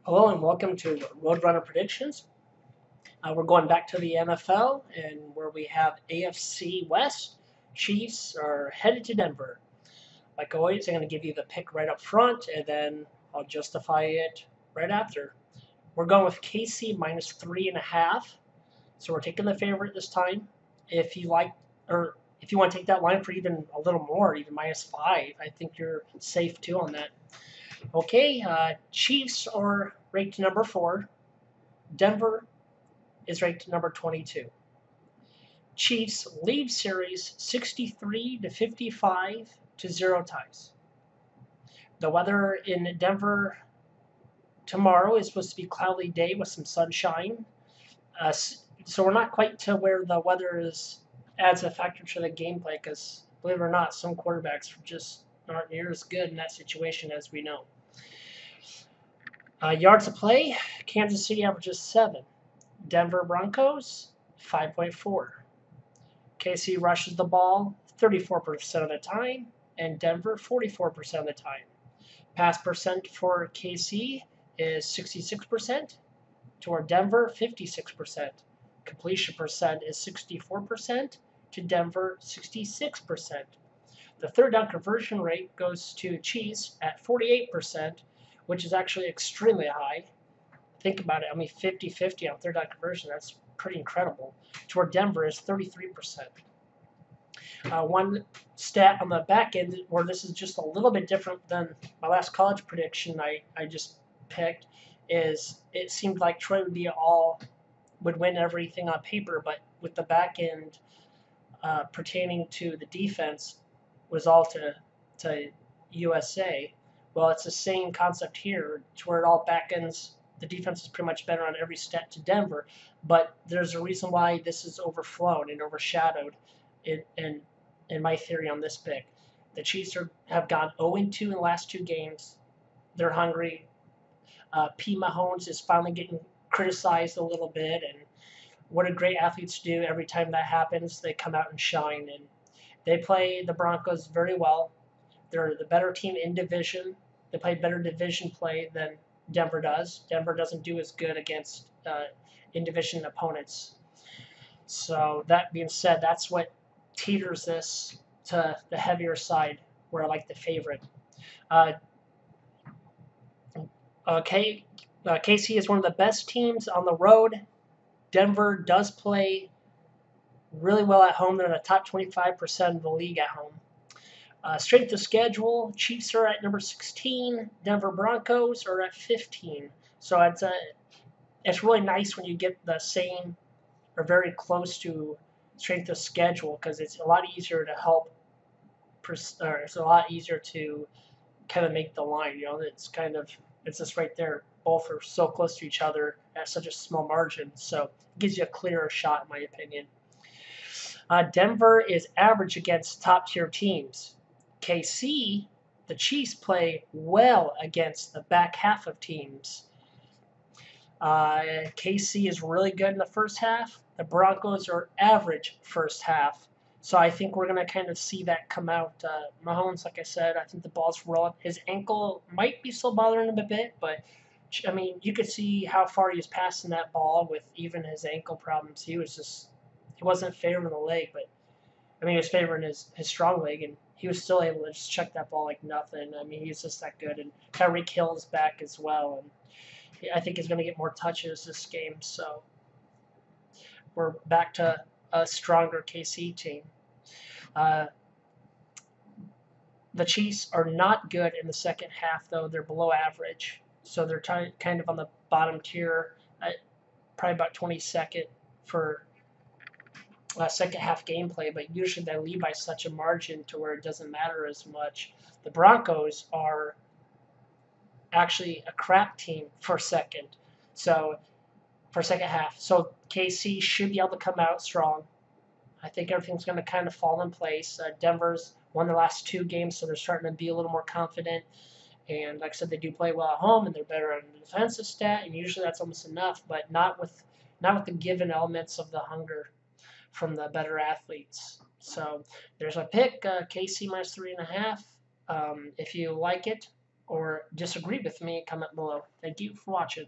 Hello and welcome to Roadrunner Predictions. We're going back to the NFL and where we have AFC West. Chiefs are headed to Denver. Like always, I'm going to give you the pick right up front and then I'll justify it right after. We're going with KC minus 3.5. So we're taking the favorite this time. If you like, or if you want to take that line for even a little more, even -5, I think you're safe too on that. Okay, Chiefs are ranked number 4. Denver is ranked number 22. Chiefs lead series 63-55 to 0 ties. The weather in Denver tomorrow is supposed to be a cloudy day with some sunshine. So we're not quite to where the weather adds a factor to the gameplay because, believe it or not, some quarterbacks just aren't near as good in that situation as we know. Yards of play, Kansas City averages 7. Denver Broncos, 5.4. KC rushes the ball 34% of the time, and Denver 44% of the time. Pass percent for KC is 66%, toward Denver 56%. Completion percent is 64%, to Denver 66%. The third down conversion rate goes to Chiefs at 48%, which is actually extremely high. Think about it. I mean, 50-50 on third down conversion. That's pretty incredible. To where Denver is 33%. One stat on the back end where this is just a little bit different than my last college prediction I just picked is it seemed like Troy would win everything on paper, but with the back end pertaining to the defense was all to USA. Well, it's the same concept here, to where it all back ends. The defense is pretty much better on every stat to Denver, but there's a reason why this is overflown and overshadowed in my theory on this pick. The Chiefs have gone 0-2 in the last 2 games. They're hungry. P. Mahomes is finally getting criticized a little bit, and what do great athletes do every time that happens? They come out and shine, and they play the Broncos very well. They're the better team in division. They play better division play than Denver does. Denver doesn't do as good against in-division opponents. So that being said, that's what teeters this to the heavier side, where I like the favorite. KC is one of the best teams on the road. Denver does play really well at home. They're in the top 25% of the league at home. Strength of schedule, Chiefs are at number 16. Denver Broncos are at 15. So it's really nice when you get the same or very close to strength of schedule because it's a lot easier to help. It's a lot easier to kind of make the line. It's just right there. Both are so close to each other at such a small margin. So it gives you a clearer shot, in my opinion. Denver is average against top-tier teams. KC, the Chiefs play well against the back half of teams. KC is really good in the first half. The Broncos are average first half. So I think we're going to kind of see that come out. Mahomes, like I said, I think the ball's rolling. His ankle might be still bothering him a bit, but I mean, you could see how far he was passing that ball with even his ankle problems. He wasn't favoring the leg, but I mean, he was favoring his strong leg, and he was still able to just check that ball like nothing. I mean, he's just that good. And Tyreek Hill's back as well, and I think he's going to get more touches this game. So we're back to a stronger KC team. The Chiefs are not good in the second half, though. They're below average. So they're kind of on the bottom tier, probably about 22nd for second half gameplay, but usually they lead by such a margin to where it doesn't matter as much. The Broncos are actually a crap team for second half. So KC should be able to come out strong. I think everything's going to kind of fall in place. Denver's won the last 2 games, so they're starting to be a little more confident. And like I said, they do play well at home, and they're better on the defensive stat, and usually that's almost enough, but not with the given elements of the hunger from the better athletes. So there's a pick, KC minus 3.5. If you like it, or disagree with me, comment below. Thank you for watching.